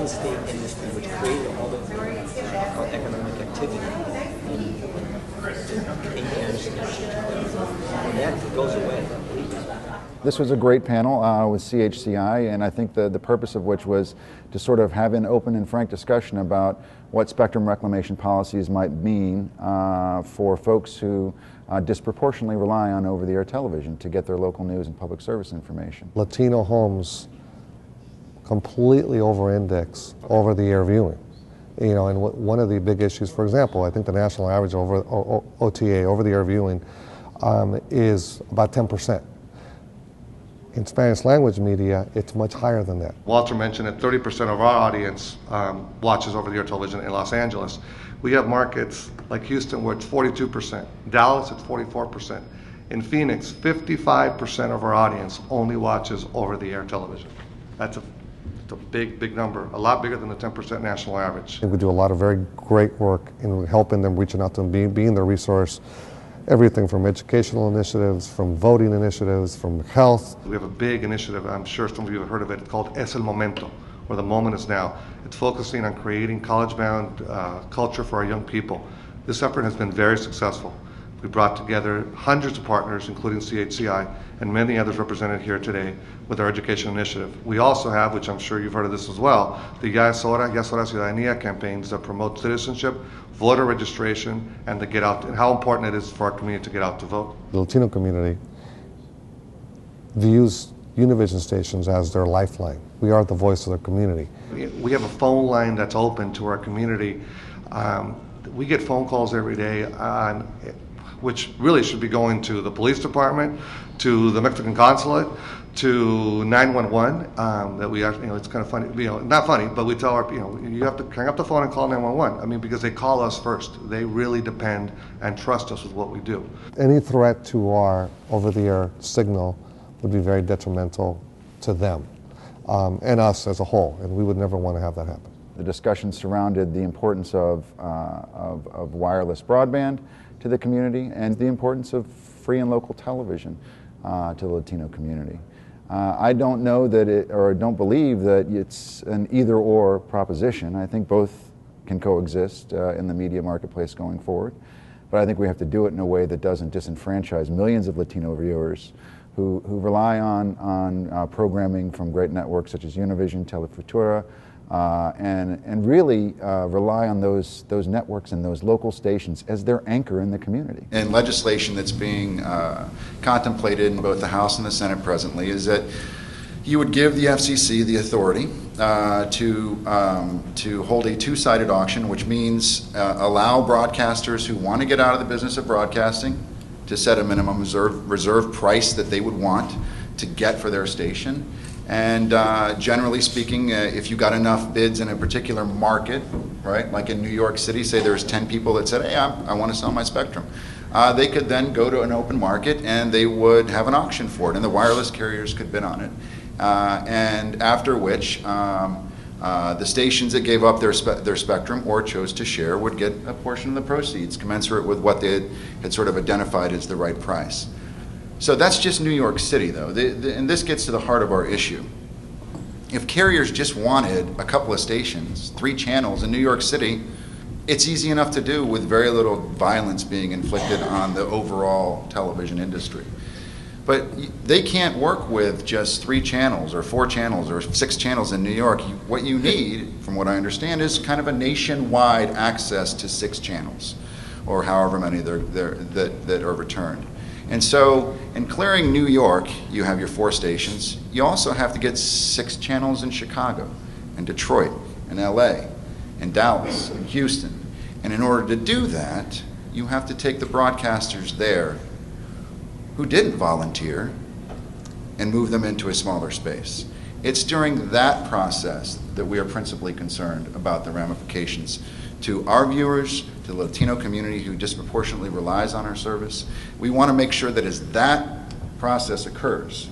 funds the industry, which created all the economic activity in years, and that goes away. This was a great panel with CHCI, and I think the purpose of which was to sort of have an open and frank discussion about what spectrum reclamation policies might mean for folks who disproportionately rely on over-the-air television to get their local news and public service information. Latino homes completely over-index over-the-air viewing. You know, and one of the big issues, for example, I think the national average over OTA, over-the-air viewing, is about 10%. In Spanish language media, it's much higher than that. Walter mentioned that 30% of our audience watches over-the-air television in Los Angeles. We have markets like Houston where it's 42%, Dallas it's 44%. In Phoenix, 55% of our audience only watches over-the-air television. That's a big, big number, a lot bigger than the 10% national average. We do a lot of very great work in helping them, reaching out to them, being their resource. Everything from educational initiatives, from voting initiatives, from health. We have a big initiative, I'm sure some of you have heard of it, called Es el Momento, or the moment is now. It's focusing on creating college-bound culture for our young people. This effort has been very successful. We brought together hundreds of partners, including CHCI, and many others represented here today with our education initiative. We also have, which I'm sure you've heard of this as well, the Ya es Hora Ciudadanía campaigns that promote citizenship, voter registration, and to get out, and how important it is for our community to get out to vote. The Latino community views Univision stations as their lifeline. We are the voice of the community. We have a phone line that's open to our community. We get phone calls every day on, which really should be going to the police department, to the Mexican consulate, to 911. That we actually, it's kind of funny, not funny, but we tell our, you have to hang up the phone and call 911. I mean, because they call us first. They really depend and trust us with what we do. Any threat to our over-the-air signal would be very detrimental to them and us as a whole, and we would never want to have that happen. The discussion surrounded the importance of wireless broadband to the community and the importance of free and local television to the Latino community. I don't know that or don't believe that it's an either-or proposition. I think both can coexist in the media marketplace going forward, but I think we have to do it in a way that doesn't disenfranchise millions of Latino viewers who rely on programming from great networks such as Univision, Telefutura, and really rely on those networks and those local stations as their anchor in the community. And legislation that's being contemplated in both the House and the Senate presently is that you would give the FCC the authority to hold a two-sided auction, which means allow broadcasters who want to get out of the business of broadcasting to set a minimum reserve price that they would want to get for their station. And generally speaking, if you got enough bids in a particular market, right, like in New York City, say there's 10 people that said, hey, I want to sell my spectrum. They could then go to an open market and they would have an auction for it, and the wireless carriers could bid on it. And after which, the stations that gave up their spectrum or chose to share would get a portion of the proceeds commensurate with what they had sort of identified as the right price. So that's just New York City, though, and this gets to the heart of our issue. If carriers just wanted a couple of stations, 3 channels in New York City, it's easy enough to do with very little violence being inflicted on the overall television industry. But they can't work with just 3 channels or 4 channels or 6 channels in New York. What you need, from what I understand, is kind of a nationwide access to 6 channels, or however many that are returned. And so in clearing New York, you have your 4 stations. You also have to get 6 channels in Chicago and Detroit and LA and Dallas and Houston. And in order to do that, you have to take the broadcasters there who didn't volunteer and move them into a smaller space. It's during that process that we are principally concerned about the ramifications to our viewers, to the Latino community who disproportionately relies on our service. We want to make sure that as that process occurs,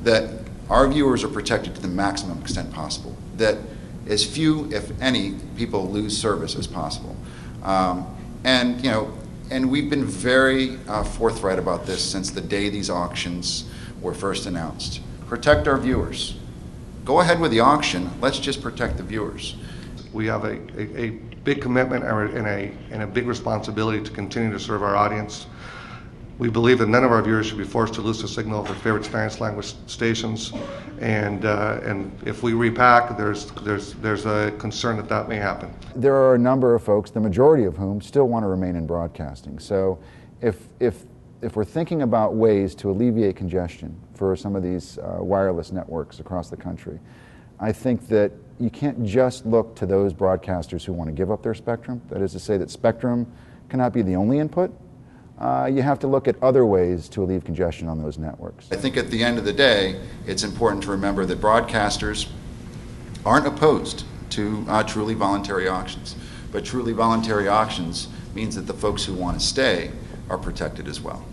that our viewers are protected to the maximum extent possible, that as few, if any, people lose service as possible. And we've been very forthright about this since the day these auctions were first announced. Protect our viewers. go ahead with the auction, let's just protect the viewers. We have a big commitment and a big responsibility to continue to serve our audience. We believe that none of our viewers should be forced to lose the signal of their favorite Spanish language stations, and if we repack, there's a concern that that may happen. There are a number of folks, the majority of whom still want to remain in broadcasting. So if we're thinking about ways to alleviate congestion for some of these wireless networks across the country, I think that you can't just look to those broadcasters who want to give up their spectrum. That is to say that spectrum cannot be the only input. You have to look at other ways to alleviate congestion on those networks. I think at the end of the day, it's important to remember that broadcasters aren't opposed to truly voluntary auctions. But truly voluntary auctions means that the folks who want to stay are protected as well.